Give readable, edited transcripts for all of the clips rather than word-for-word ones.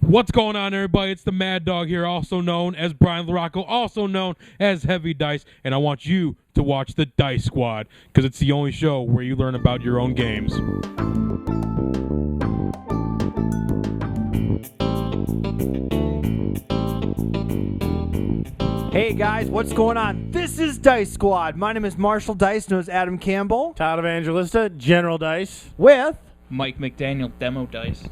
What's going on, everybody? It's the Mad Dog here, also known as Brian LaRocco, also known as Heavy Dice, and I want you to watch the Dice Squad, because it's the only show where you learn about your own games. Hey guys, what's going on? This is Dice Squad. My name is Marshall Dice, known as Adam Campbell, Todd Evangelista, General Dice. with Mike McDaniel, Demo Dice.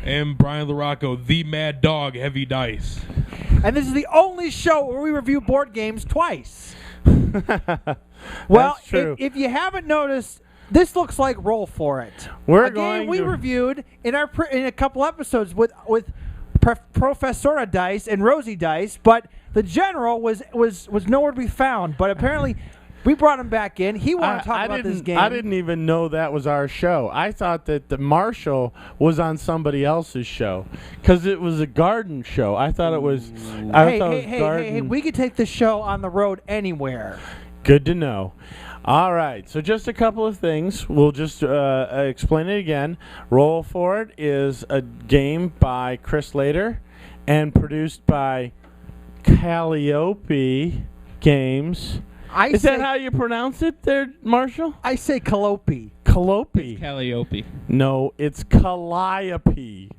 And Brian LaRocco, the Mad Dog, Heavy Dice. and this is the only show where we review board games twice. Well, That's true. If you haven't noticed, this looks like Roll For It. We're a game going we to- reviewed in a couple episodes with Professora Dice and Rosie Dice, but the General was nowhere to be found. But apparently, we brought him back in. He wanted to talk about this game. I didn't even know that was our show. I thought that the Marshall was on somebody else's show because it was a garden show. I thought it was. Hey, we could take the show on the road anywhere. Good to know. All right, so just a couple of things. We'll just explain it again. Roll For It is a game by Chris Lader and produced by Calliope Games. Is that how you pronounce it there, Marshall? I say Calliope. Calliope. Calliope. No, it's Calliope.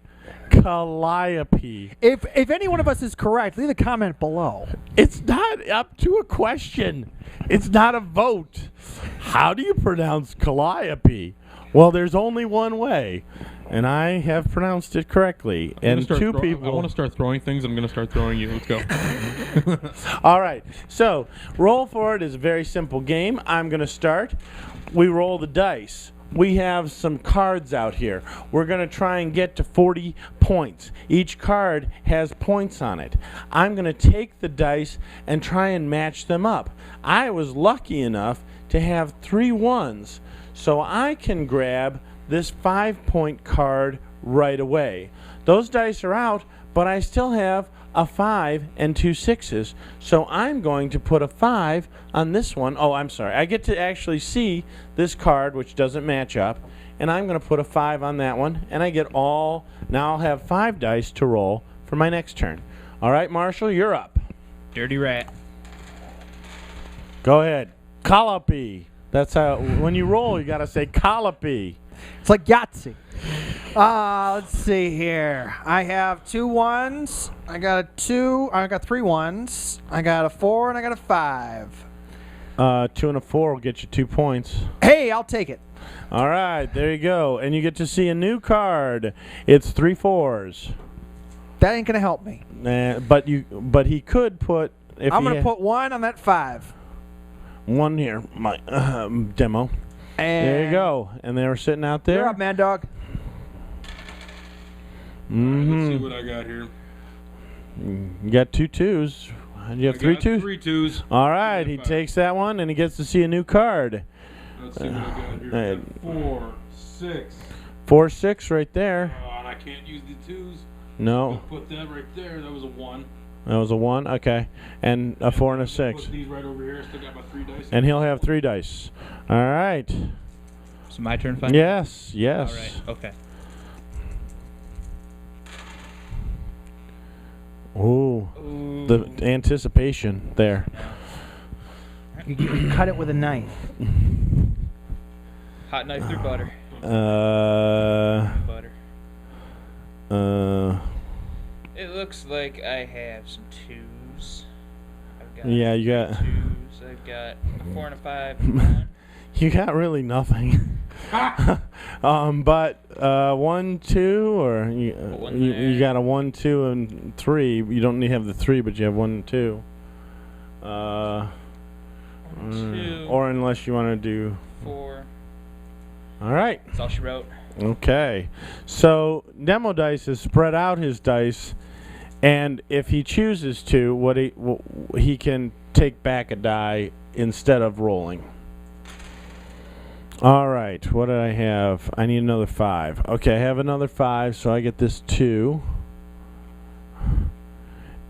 Calliope. If any one of us is correct, leave a comment below. It's not up to a question. It's not a vote. How do you pronounce Calliope? Well, there's only one way, and I have pronounced it correctly. And two people. I want to start throwing things. I'm going to start throwing you. Let's go. All right. So, Roll For It is a very simple game. I'm going to start. We roll the dice. We have some cards out here. We're going to try and get to 40 points. Each card has points on it. I'm going to take the dice and try and match them up. I was lucky enough to have 3 ones, so I can grab this 5-point card right away. Those dice are out, but I still have a 5 and 2 6s, so I'm going to put a 5 on this one. Oh, I'm sorry. I get to actually see this card, which doesn't match up, and I'm going to put a 5 on that one, and I get all. Now I'll have 5 dice to roll for my next turn. All right, Marshall, you're up. Dirty Rat. Go ahead. Calliope. That's how, when you roll, you got to say Calliope. It's like Yahtzee. Let's see here. I have 2 ones. I got a 2. I got 3 ones. I got a 4 and I got a 5. 2 and a 4 will get you 2 points. Hey, I'll take it. All right, there you go. And you get to see a new card. It's 3 4s. That ain't gonna help me. But he could put. I'm gonna put 1 on that 5. 1 here, my demo. And There you go. And they were sitting out there. You're up, Mad Dog. Let's see what I got here. You got 2 2s. You have 3 2s? 3 2s. All right, Yeah, he 5. takes that one and he gets to see a new card. Let's see what I got here. I got 4, 6. 4 6 right there. And I can't use the 2s. No, I'll put that right there. That was a 1. that was a 1. Okay. And a 4 and a 6. Put these right over here. Still got my 3 dice. And he'll have 3 dice. All right. So my turn finally? Yes, yes. All right, okay. Ooh, the anticipation there. You can cut it with a knife. Hot knife through butter. Uh, Butter. It looks like I have some 2s. I've got Yeah, you got- 2s. I've got a 4 and a 5. And 1. you got really nothing. But 1 2 or One you there. got a 1 2 and 3. You don't need to have the 3, but you have 1 and 2. 2. Or unless you want to do. 4. All right. That's all she wrote. Okay. So Demo Dice has spread out his dice, and if he chooses to, he can take back a die instead of rolling. All right. What did I have? I need another 5. Okay, I have another 5, so I get this 2.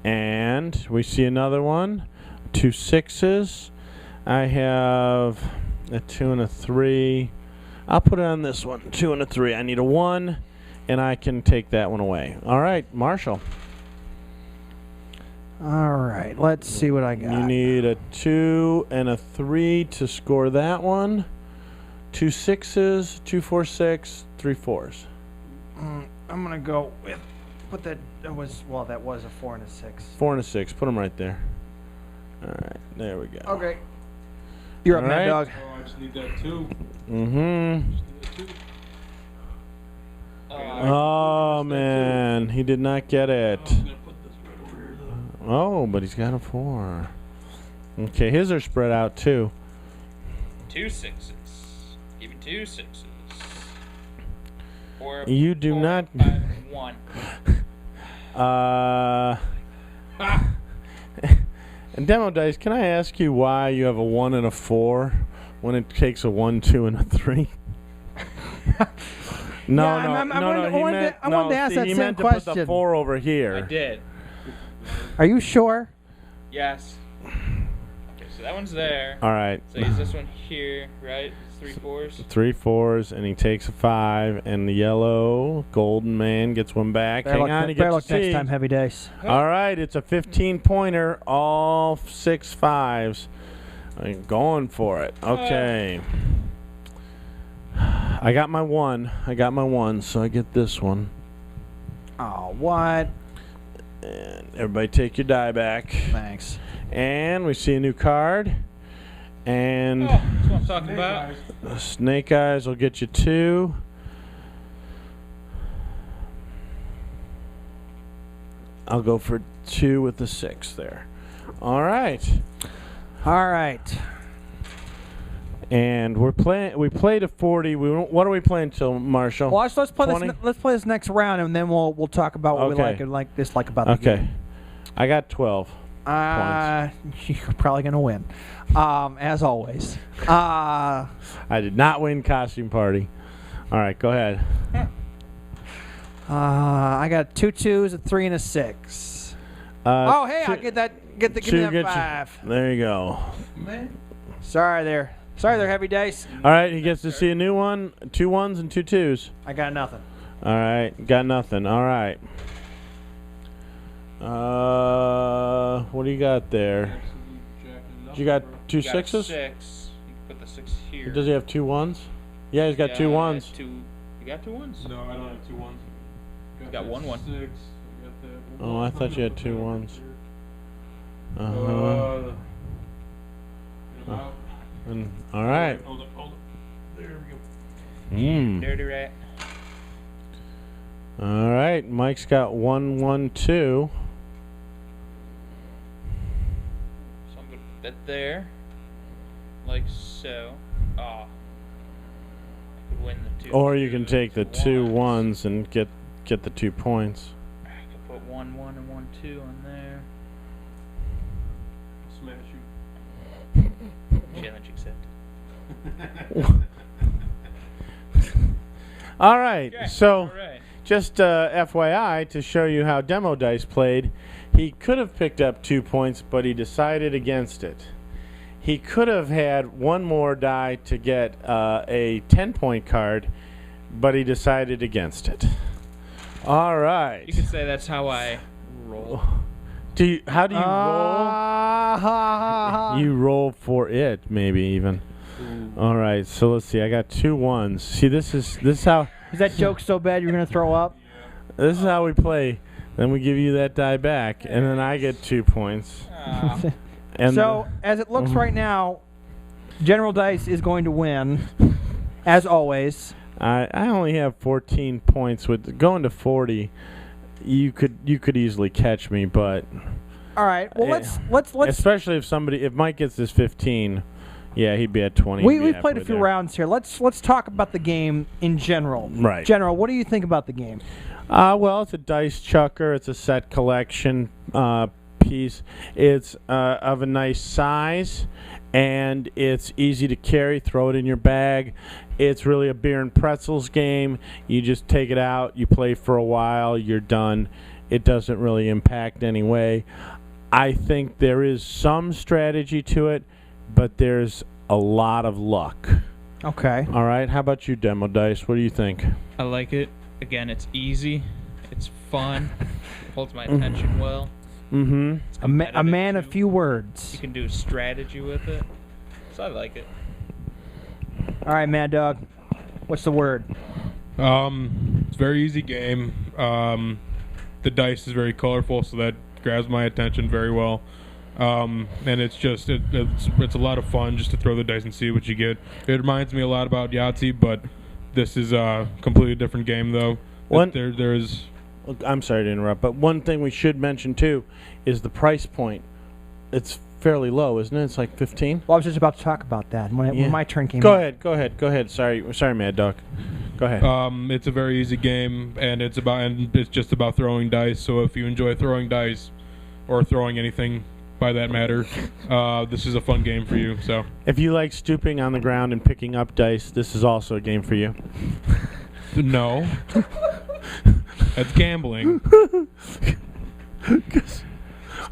And we see another one. 2 6s. I have a 2 and a 3. I'll put it on this one. 2 and a 3. I need a 1 and I can take that one away. All right, Marshall. All right, let's see what I got. You need a 2 and a 3 to score that one. 2 6s, 2 4 6, 3 4s. I'm gonna go with. But that was a 4 and a 6. 4 and a 6. Put them right there. All right, there we go. Okay. You're up, All Mad right. Dog. Oh, I just need that too. Mm-hmm. Oh man, he did not get it. Oh, but he's got a 4. Okay, his are spread out too. 2 6s. Even 2 6s. 4, You do 4, not- 5, 1. And Demo Dice, can I ask you why you have a 1 and a 4 when it takes a 1, 2, and a 3? No, Yeah, no, I no, wanted- no. He I wanted meant, to- I wanted to ask see, that he same meant to put the question. 4 over I here. did. Are you sure? Yes. Okay, so that one's there. All right. So use this one here, right? It's 3 4s. 3 4s, and he takes a 5, and the yellow golden man gets one back. Better Hang on, he luck gets a next C. time, Heavy Dice. All right, it's a 15-pointer, all 6 5s. I'm going for it. Okay. I got my 1, so I get this one. Oh, what? And everybody take your die back. Thanks. And we see a new card. And Oh, that's what I'm talking about. Snake Eyes will get you 2. I'll go for 2 with the 6 there. All right. All right. And we're playing. We played a 40. What are we playing till, Marshall? Well, let's play 20? this. Let's play this next round, and then we'll talk about what we Okay. like and dislike about the Okay. game. I got 12. You're probably gonna win, as always. I did not win costume party. All right, go ahead. I got 2 2s, a 3, and a 6. Oh, hey, I get that. Give me that 5. There you go. Sorry there, Heavy Dice. All right, he gets to see a new one. 2 1s and 2 2s. I got nothing. All right, got nothing. All right. What do you got there? You got 2 You got a 6s? 6. You can put the 6 here. Does he have 2 1s? Yeah, he's got 2 Yeah, 1s. You got 2 1s? No, I don't have 2 1s. Got that 1 1. 6. I got that Oh, I thought you had 2 1s. Uh-huh. Get 'em out. And, all right. Hold up. There we go. Dirty rat. All right. Mike's got 1 1 2. So I'm going to put that there. Like so. Ah. I could win the 2. Or you can take the 2 ones. 1s and get the 2 points. I could put 1 1 and 1 2 on there. Smash you. Challenge accepted. All right. Okay, So. alright. Just FYI, to show you how Demo Dice played, he could have picked up 2 points, but he decided against it. He could have had one more die to get a 10-point card, but he decided against it. All right. You could say that's how I roll. How do you roll? You roll for it, maybe even. All right. So let's see. I got 2 1s. See, this is how. Is that joke so bad you're gonna throw up? This is how we play. Then we give you that die back, and then I get 2 points. And So, as it looks right now, General Dice is going to win, as always. I only have 14 points. With going to 40, you could easily catch me, but All right. Well, let's. especially if Mike gets this 15, yeah, he'd be at 20. We played a few rounds here. Let's talk about the game in general. Right. General, what do you think about the game? Well, it's a dice chucker. It's a set collection piece. It's of a nice size, and it's easy to carry. Throw it in your bag. It's really a beer and pretzels game. You just take it out, you play for a while, you're done. It doesn't really impact any way. I think there is some strategy to it, but there's a lot of luck. Okay. All right. How about you, Demo Dice? What do you think? I like it. Again, it's easy. It's fun. Holds my attention well. Mm-hmm. It's A man competitive, of too. few words. You can do strategy with it. So I like it. All right, Mad Dog. What's the word? It's a very easy game. The dice is very colorful, so that grabs my attention very well. And it's just it's a lot of fun just to throw the dice and see what you get. It reminds me a lot about Yahtzee, but this is a completely different game, though. One- There's I'm sorry to interrupt, but one thing we should mention too is the price point. It's fairly low, isn't it? It's like 15. Well, I was just about to talk about that when Yeah. my turn came. Go up. ahead. Sorry, Mad Dog. Go ahead. it's a very easy game, and it's just about throwing dice. So if you enjoy throwing dice or throwing anything, by that matter, this is a fun game for you. So If you like stooping on the ground and picking up dice, this is also a game for you. no, that's gambling.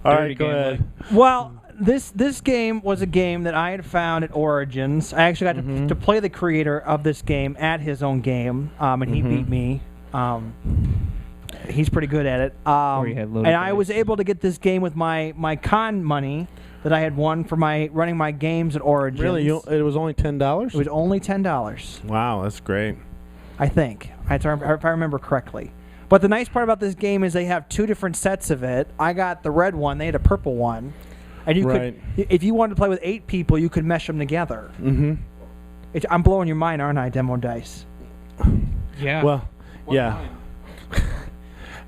All Dirty right, go gambling. ahead. Well, this game was a game that I had found at Origins. I actually got to play the creator of this game at his own game, and he beat me. He's pretty good at it. you had loaded And I dice. was able to get this game with my con money that I had won for my running my games at Origins. Really, it was only $10? It was only $10. Wow, that's great. I think, if I remember correctly. But the nice part about this game is they have two different sets of it. I got the red one. They had a purple one. And you Right. could, if you wanted to play with 8 people, you could mesh them together. Mm-hmm. I'm blowing your mind, aren't I, Demo Dice? Yeah. Well, yeah.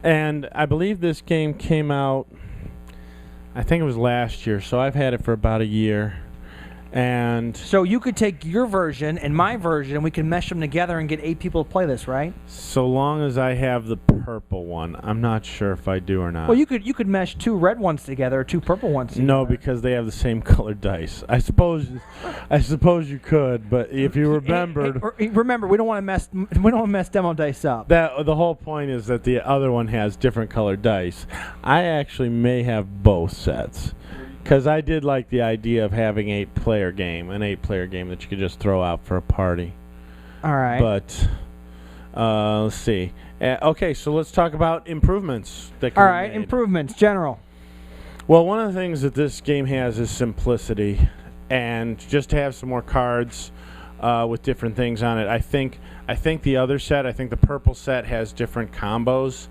And I believe this game came out, I think it was last year, so I've had it for about a year. And So you could take your version and my version, and we can mesh them together and get 8 people to play this, right? so long as I have the purple one, I'm not sure if I do or not. Well, you could mesh 2 red ones together or 2 purple ones together. No, because they have the same colored dice. I suppose you could, but if you remembered Remember, we don't want to mess Demo Dice up. that the whole point is that the other one has different colored dice. I actually may have both sets. Because I did like the idea of having an 8-player game that you could just throw out for a party. All right. But let's see. Okay, so let's talk about improvements. That can All be right, made. improvements, general. Well, one of the things that this game has is simplicity, and just to have some more cards with different things on it. I think the other set, I think the purple set has different combos,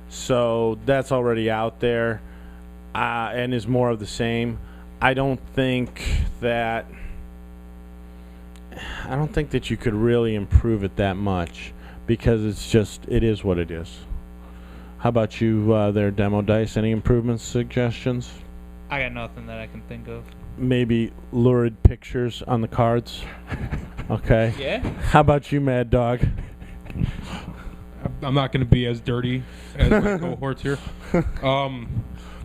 so that's already out there. And is more of the same. I don't think that you could really improve it that much because it is what it is. How about you there, Demo Dice? Any improvements, suggestions? I got nothing that I can think of. Maybe lurid pictures on the cards? Okay. Yeah? How about you, Mad Dog? I'm not going to be as dirty as my cohorts here.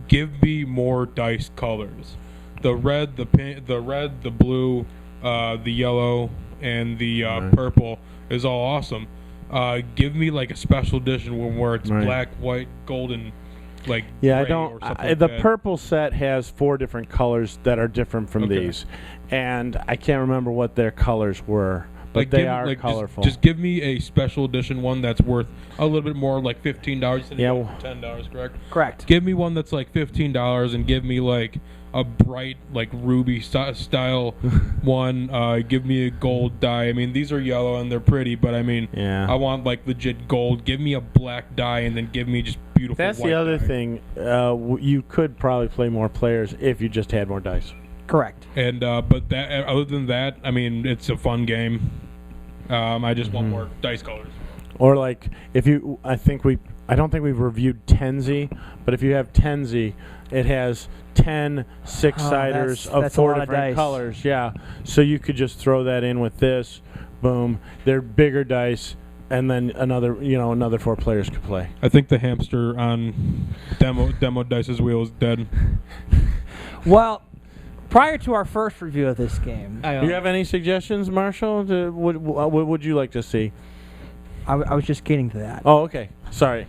Give me more dice colors. The red, the pink, the blue, the yellow, and the purple is all awesome. Give me like a special edition one where it's Right. black, white, golden, like Yeah, I gray don't. or something like The that. purple set has 4 different colors that are different from Okay. these, and I can't remember what their colors were, but Like, they give me- are like, colorful. Just give me a special edition one that's worth a little bit more, like $15. Yeah, Yeah, $10, correct? Correct. Give me one that's like $15 and give me like a bright, like ruby style one. Give me a gold die. I mean, these are yellow and they're pretty, but I mean, Yeah. I want like legit gold. Give me a black die and then give me just beautiful. That's white the other die. thing. You could probably play more players if you just had more dice. Correct. And but that other than that, I mean, it's a fun game. I just want more dice colors. Or like if you, I don't think we've reviewed Tenzi, but if you have Tenzi, it has 10 six-siders of that's a 4 lot of different dice. colors. Yeah, so you could just throw that in with this. Boom, they're bigger dice, and then another 4 players could play. I think the hamster on demo dice's wheel is dead. Well, prior to our first review of this game, Do you have any suggestions, Marshall? What would you like to see? I was just getting to that. Oh, okay. Sorry,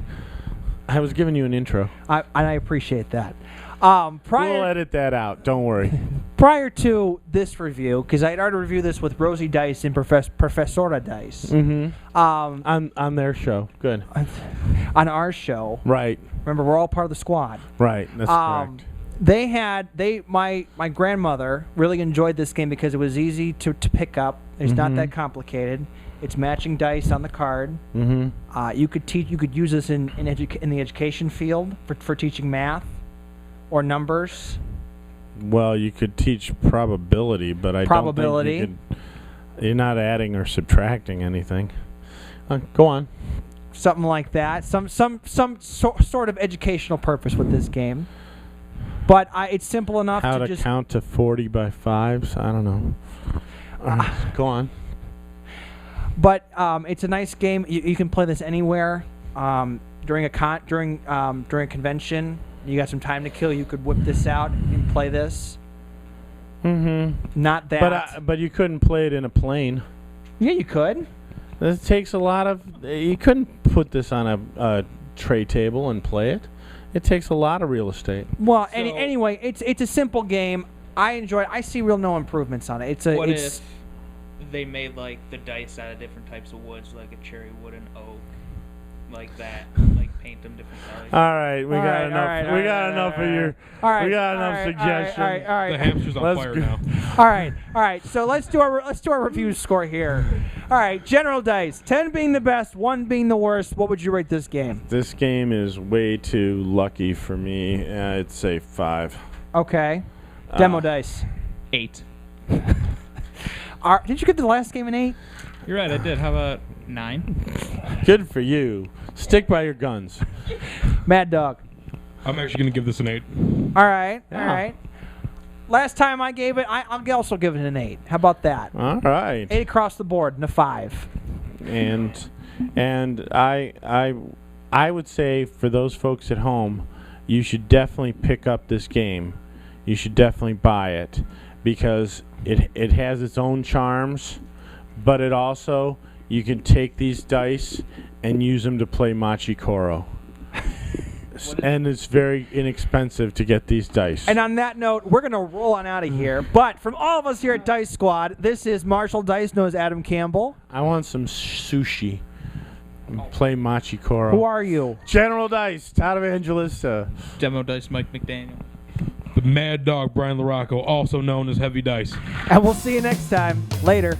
I was giving you an intro. And I appreciate that. We'll Prior edit that out. Don't worry. prior to this review, because I'd already reviewed this with Rosie Dice and Professora Dice, Mm-hmm. On their show. Good. on our show. Right. Remember, we're all part of the squad. Right. That's correct. My grandmother really enjoyed this game because it was easy to pick up. It's not that complicated. It's matching dice on the card. Mm-hmm. You could use this in the education field for teaching math or numbers. Well, you could teach probability, but I Probability. don't think you're not adding or subtracting anything. Go on. Something like that. Some sort of educational purpose with this game. But it's simple enough How to to just count to 40 by 5s? I don't know. Go on. But it's a nice game. You can play this anywhere. During a convention, you got some time to kill. You could whip this out and play this. Mm-hmm. Not that. But you couldn't play it in a plane. Yeah, you could. It takes a lot of. You couldn't put this on a tray table and play it. It takes a lot of real estate. Well, So- anyway, it's a simple game. I enjoy it. I see no improvements on it. What it's if they made like the dice out of different types of woods, like a cherry wood and oak, like that, like paint them different colors? All right, we got enough. We got enough of your. All right, We got all enough right, suggestions. All right, all right, The hamster's on Let's fire go. now. all right. So let's do our review score here. All right, general dice. 10 being the best, 1 being the worst. What would you rate this game? This game is way too lucky for me. I'd say 5. Okay. Demo dice. 8. Did you get the last game an 8? You're right, I did. How about 9? Good for you. Stick by your guns. Mad Dog. I'm actually going to give this an 8. All right. Yeah. All right. Last time I gave it, I'll also give it an 8. How about that? All right. 8 across the board and a 5. And I would say for those folks at home, you should definitely pick up this game. You should definitely buy it because it has its own charms, but it also you can take these dice and use them to play Machi Koro. And it's very inexpensive to get these dice. And on that note, we're going to roll on out of here. But from all of us here at Dice Squad, this is Marshall Dice, known as Adam Campbell. I want some sushi. And play Machi Koro. Who are you? General Dice, Todd Evangelista. Demo dice, Mike McDaniel. The Mad Dog, Brian LaRocco, also known as Heavy Dice. And we'll see you next time. Later.